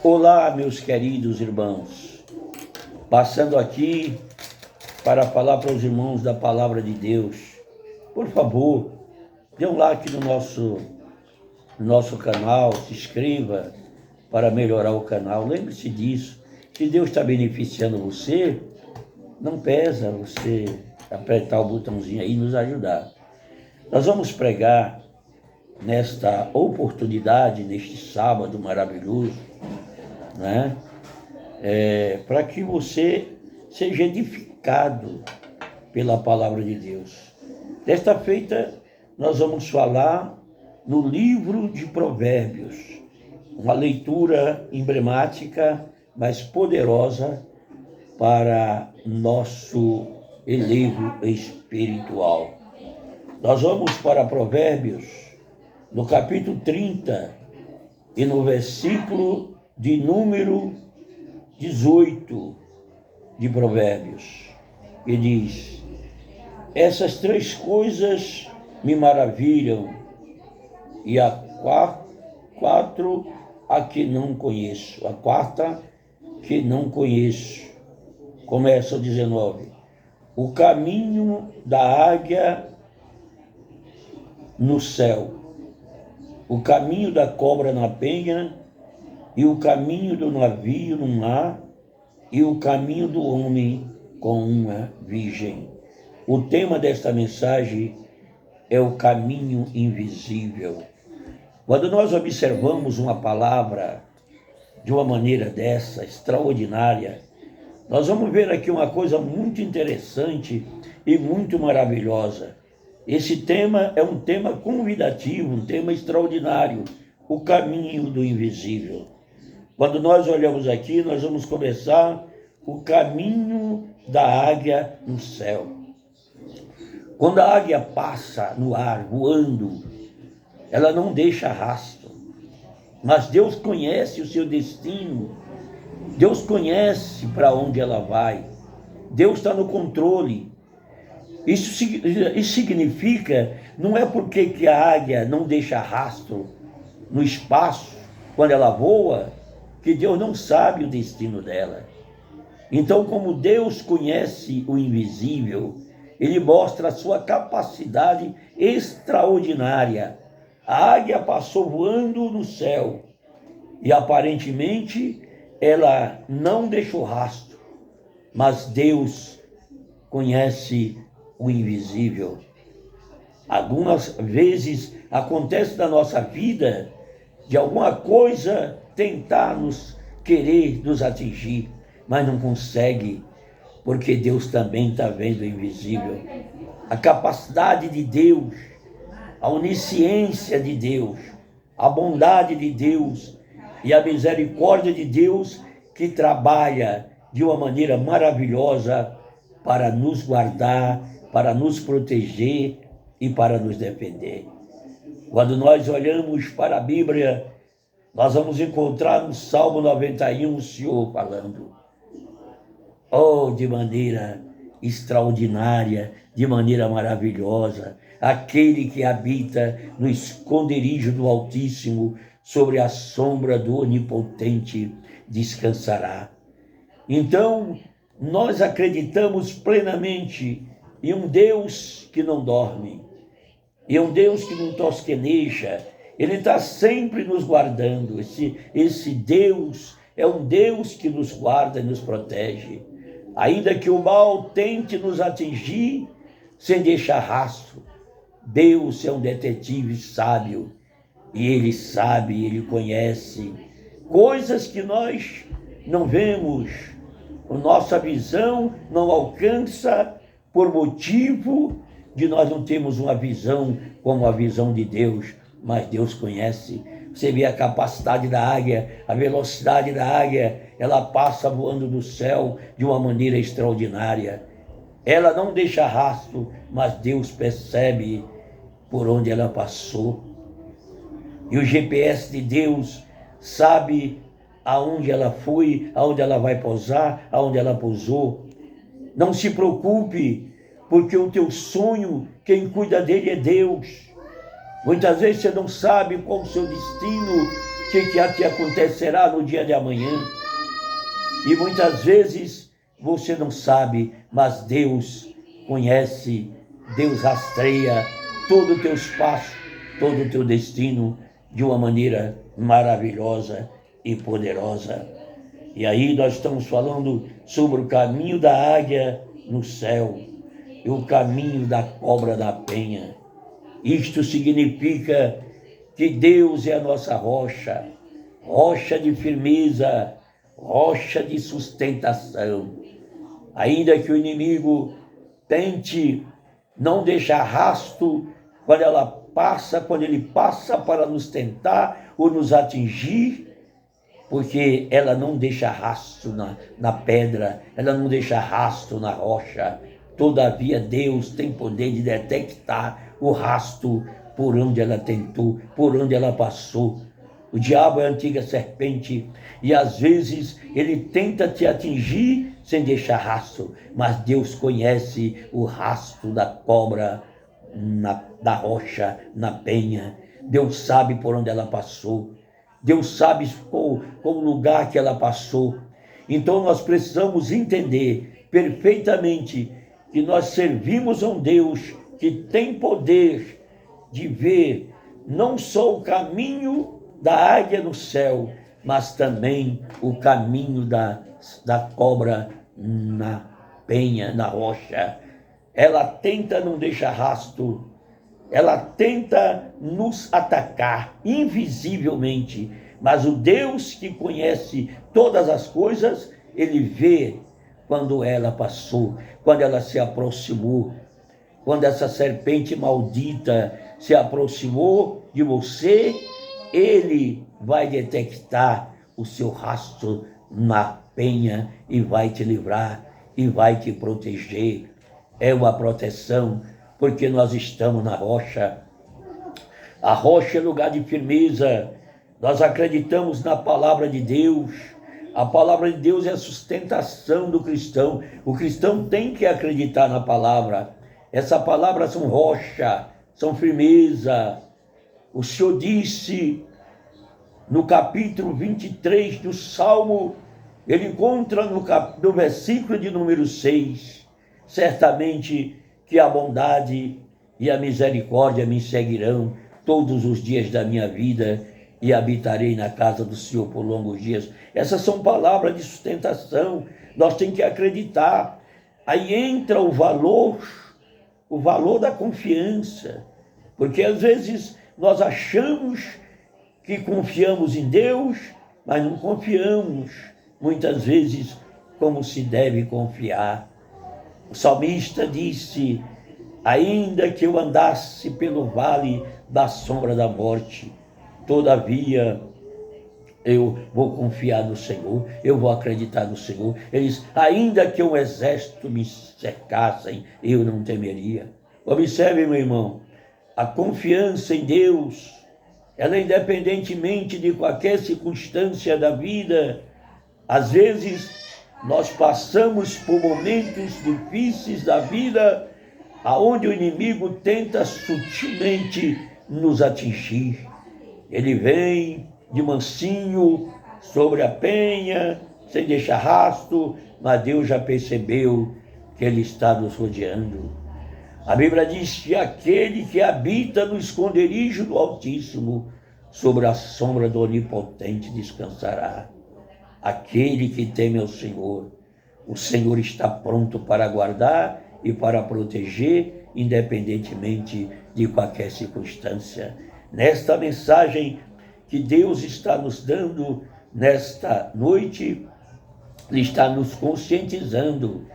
Olá, meus queridos irmãos, passando aqui para falar para os irmãos da Palavra de Deus. Por favor, dê um like no nosso canal, se inscreva para melhorar o canal. Lembre-se disso, se Deus está beneficiando você, não pesa você apertar o botãozinho aí e nos ajudar. Nós vamos pregar nesta oportunidade, neste sábado maravilhoso, né? Para que você seja edificado pela palavra de Deus. Desta feita, nós vamos falar no livro de Provérbios, uma leitura emblemática, mas poderosa para nosso elevo espiritual. Nós vamos para Provérbios, no capítulo 30 e no versículo de número 18 de Provérbios, que diz: essas três coisas me maravilham, e a quatro a que não conheço. A quarta que não conheço. Começa o 19. O caminho da águia no céu, o caminho da cobra na penha, e o caminho do navio no mar, e o caminho do homem com uma virgem. O tema desta mensagem é o caminho invisível. Quando nós observamos uma palavra de uma maneira dessa, extraordinária, nós vamos ver aqui uma coisa muito interessante e muito maravilhosa. Esse tema é um tema convidativo, um tema extraordinário, o caminho do invisível. Quando nós olhamos aqui, nós vamos começar o caminho da águia no céu. Quando a águia passa no ar, voando, ela não deixa rastro. Mas Deus conhece o seu destino. Deus conhece para onde ela vai. Deus está no controle. Isso significa, não é porque que a águia não deixa rastro no espaço, quando ela voa, que Deus não sabe o destino dela. Então, como Deus conhece o invisível, Ele mostra a sua capacidade extraordinária. A águia passou voando no céu e aparentemente ela não deixou rastro, mas Deus conhece o invisível. Algumas vezes acontece na nossa vida de alguma coisa tentar querer nos atingir, mas não consegue, porque Deus também está vendo o invisível. A capacidade de Deus, a onisciência de Deus, a bondade de Deus e a misericórdia de Deus, que trabalha de uma maneira maravilhosa para nos guardar, para nos proteger e para nos defender. Quando nós olhamos para a Bíblia, nós vamos encontrar no Salmo 91 o Senhor falando, de maneira extraordinária, de maneira maravilhosa, aquele que habita no esconderijo do Altíssimo, sobre a sombra do Onipotente descansará. Então, nós acreditamos plenamente em um Deus que não dorme, em um Deus que não tosqueneja. Ele está sempre nos guardando. Esse Deus é um Deus que nos guarda e nos protege. Ainda que o mal tente nos atingir, sem deixar rastro, Deus é um detetive sábio. E Ele sabe, Ele conhece coisas que nós não vemos. A nossa visão não alcança por motivo de nós não termos uma visão como a visão de Deus. Mas Deus conhece. Você vê a capacidade da águia, a velocidade da águia, ela passa voando no céu de uma maneira extraordinária. Ela não deixa rastro, mas Deus percebe por onde ela passou. E o GPS de Deus sabe aonde ela foi, aonde ela vai pousar, aonde ela pousou. Não se preocupe, porque o teu sonho, quem cuida dele é Deus. Muitas vezes você não sabe qual o seu destino, que te acontecerá no dia de amanhã. E muitas vezes você não sabe, mas Deus conhece, Deus rastreia todo o teu espaço, todo o teu destino de uma maneira maravilhosa e poderosa. E aí nós estamos falando sobre o caminho da águia no céu e o caminho da cobra na penha. Isto significa que Deus é a nossa rocha, rocha de firmeza, rocha de sustentação. Ainda que o inimigo tente não deixar rastro quando ele passa para nos tentar ou nos atingir, porque ela não deixa rastro na pedra, ela não deixa rastro na rocha. Todavia Deus tem poder de detectar o rastro por onde ela tentou, por onde ela passou. O diabo é a antiga serpente e às vezes ele tenta te atingir sem deixar rastro, mas Deus conhece o rastro da cobra, da rocha, na penha. Deus sabe por onde ela passou. Deus sabe qual o lugar que ela passou. Então nós precisamos entender perfeitamente que nós servimos a um Deus que tem poder de ver não só o caminho da águia no céu, mas também o caminho da cobra na penha, na rocha. Ela tenta não deixar rastro, ela tenta nos atacar invisivelmente, mas o Deus que conhece todas as coisas, ele vê quando ela passou, quando ela se aproximou, quando essa serpente maldita se aproximou de você, ele vai detectar o seu rastro na penha e vai te livrar e vai te proteger. É uma proteção, porque nós estamos na rocha. A rocha é lugar de firmeza. Nós acreditamos na palavra de Deus. A palavra de Deus é a sustentação do cristão. O cristão tem que acreditar na palavra. Essa palavra são rocha, são firmeza. O Senhor disse no capítulo 23 do Salmo, ele encontra no versículo de número 6, certamente que a bondade e a misericórdia me seguirão todos os dias da minha vida e habitarei na casa do Senhor por longos dias. Essas são palavras de sustentação, nós temos que acreditar. Aí entra o valor da confiança, porque às vezes nós achamos que confiamos em Deus, mas não confiamos muitas vezes como se deve confiar. O salmista disse: ainda que eu andasse pelo vale da sombra da morte, todavia eu vou confiar no Senhor, eu vou acreditar no Senhor. Ele diz: ainda que um exército me cercassem, eu não temeria. Observe, meu irmão, a confiança em Deus, ela independentemente de qualquer circunstância da vida. Às vezes nós passamos por momentos difíceis da vida, aonde o inimigo tenta sutilmente nos atingir. Ele vem de mansinho sobre a penha, sem deixar rastro, mas Deus já percebeu que ele está nos rodeando. A Bíblia diz que aquele que habita no esconderijo do Altíssimo, sobre a sombra do Onipotente descansará. Aquele que teme ao Senhor, o Senhor está pronto para guardar e para proteger, independentemente de qualquer circunstância. Nesta mensagem que Deus está nos dando nesta noite, Ele está nos conscientizando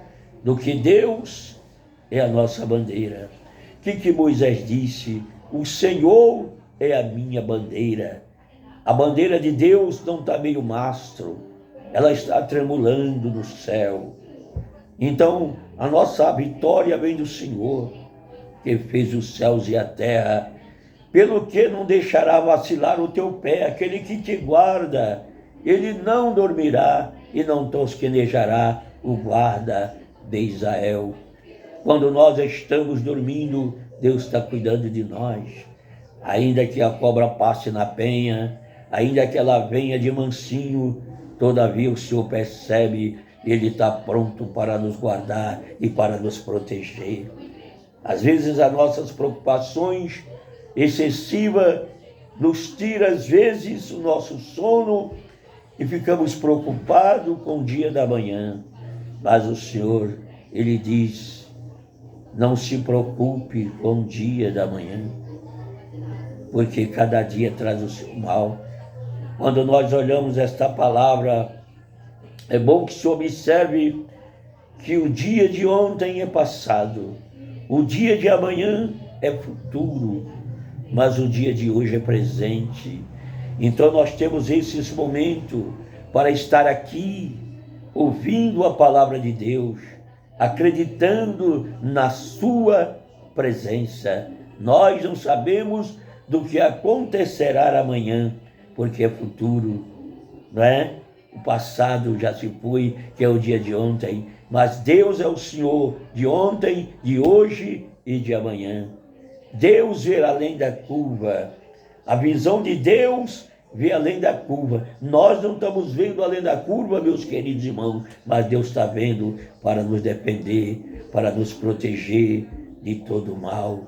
do que Deus é a nossa bandeira. O que Moisés disse? O Senhor é a minha bandeira. A bandeira de Deus não está meio mastro, ela está tremulando no céu. Então, a nossa vitória vem do Senhor, que fez os céus e a terra, pelo que não deixará vacilar o teu pé, aquele que te guarda, ele não dormirá e não tosquenejará o guarda de Israel. Quando nós estamos dormindo, Deus está cuidando de nós. Ainda que a cobra passe na penha, ainda que ela venha de mansinho, todavia o Senhor percebe, Ele está pronto para nos guardar e para nos proteger. Às vezes as nossas preocupações excessivas nos tira às vezes o nosso sono e ficamos preocupados com o dia da manhã. Mas o Senhor, Ele diz, não se preocupe com o dia da manhã, porque cada dia traz o seu mal. Quando nós olhamos esta palavra, é bom que se observe que o dia de ontem é passado, o dia de amanhã é futuro, mas o dia de hoje é presente. Então nós temos esses momentos para estar aqui, ouvindo a palavra de Deus, acreditando na sua presença. Nós não sabemos do que acontecerá amanhã, porque é futuro, não é? O passado já se foi, que é o dia de ontem, mas Deus é o Senhor de ontem, de hoje e de amanhã. Deus vê além da curva. A visão de Deus vê além da curva. Nós não estamos vendo além da curva, meus queridos irmãos, mas Deus está vendo para nos defender, para nos proteger de todo o mal.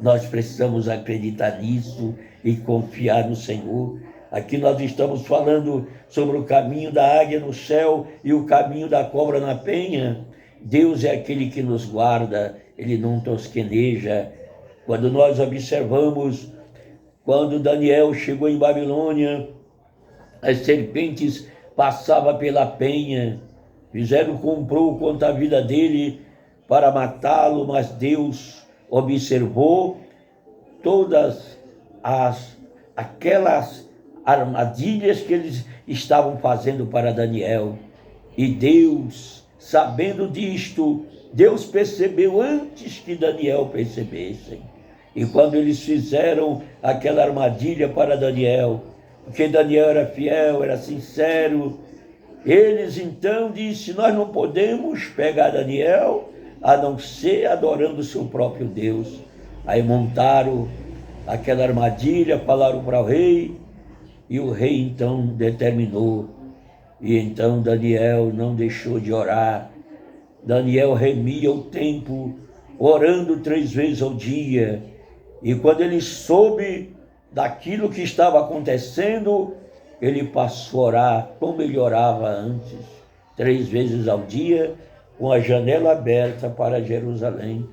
Nós precisamos acreditar nisso e confiar no Senhor. Aqui nós estamos falando sobre o caminho da águia no céu e o caminho da cobra na penha. Deus é aquele que nos guarda, Ele não tosqueneja. Quando nós observamos, quando Daniel chegou em Babilônia, as serpentes passavam pela penha, fizeram comprou contra a vida dele para matá-lo, mas Deus observou todas aquelas armadilhas que eles estavam fazendo para Daniel. E Deus, sabendo disto, Deus percebeu antes que Daniel percebesse. E quando eles fizeram aquela armadilha para Daniel, porque Daniel era fiel, era sincero, eles então disseram, nós não podemos pegar Daniel a não ser adorando o seu próprio Deus. Aí montaram aquela armadilha, falaram para o rei, e o rei então determinou. E então Daniel não deixou de orar. Daniel remia o tempo, orando 3 vezes ao dia. E quando ele soube daquilo que estava acontecendo, ele passou a orar como ele orava antes, 3 vezes ao dia, com a janela aberta para Jerusalém.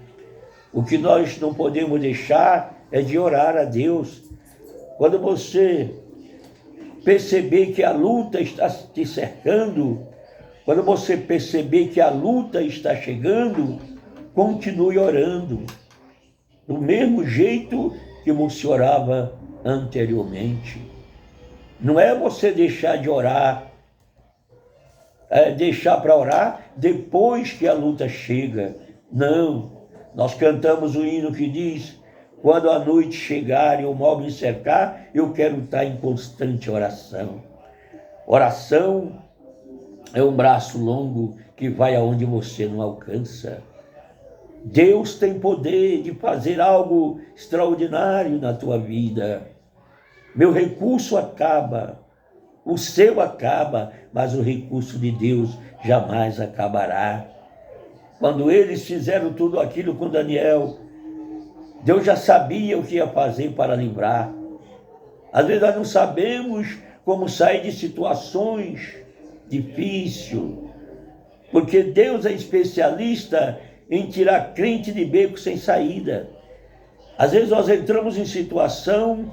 O que nós não podemos deixar é de orar a Deus. Quando você perceber que a luta está te cercando, quando você perceber que a luta está chegando, continue orando, do mesmo jeito que você orava anteriormente. Não é você deixar de orar, deixar para orar depois que a luta chega. Não, nós cantamos o hino que diz, quando a noite chegar e o mal me cercar, eu quero estar em constante oração. Oração é um braço longo que vai aonde você não alcança. Deus tem poder de fazer algo extraordinário na tua vida. Meu recurso acaba, o seu acaba, mas o recurso de Deus jamais acabará. Quando eles fizeram tudo aquilo com Daniel, Deus já sabia o que ia fazer para livrar. Às vezes nós não sabemos como sair de situações difíceis, porque Deus é especialista em tirar crente de beco sem saída. Às vezes nós entramos em situação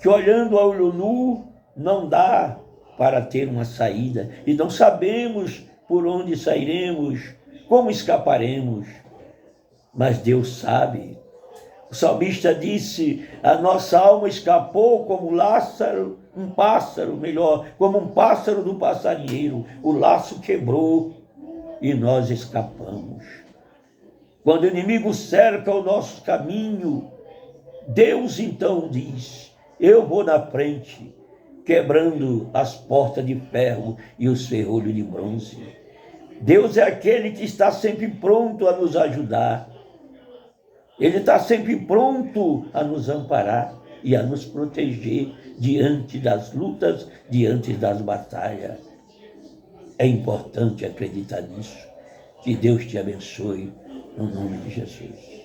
que olhando a olho nu não dá para ter uma saída e não sabemos por onde sairemos, como escaparemos, mas Deus sabe. O salmista disse, a nossa alma escapou como um pássaro, como um pássaro do passarinheiro. O laço quebrou e nós escapamos. Quando o inimigo cerca o nosso caminho, Deus então diz, eu vou na frente, quebrando as portas de ferro e os ferrolhos de bronze. Deus é aquele que está sempre pronto a nos ajudar. Ele está sempre pronto a nos amparar. e a nos proteger diante das lutas, diante das batalhas. É importante acreditar nisso. Que Deus te abençoe, no nome de Jesus.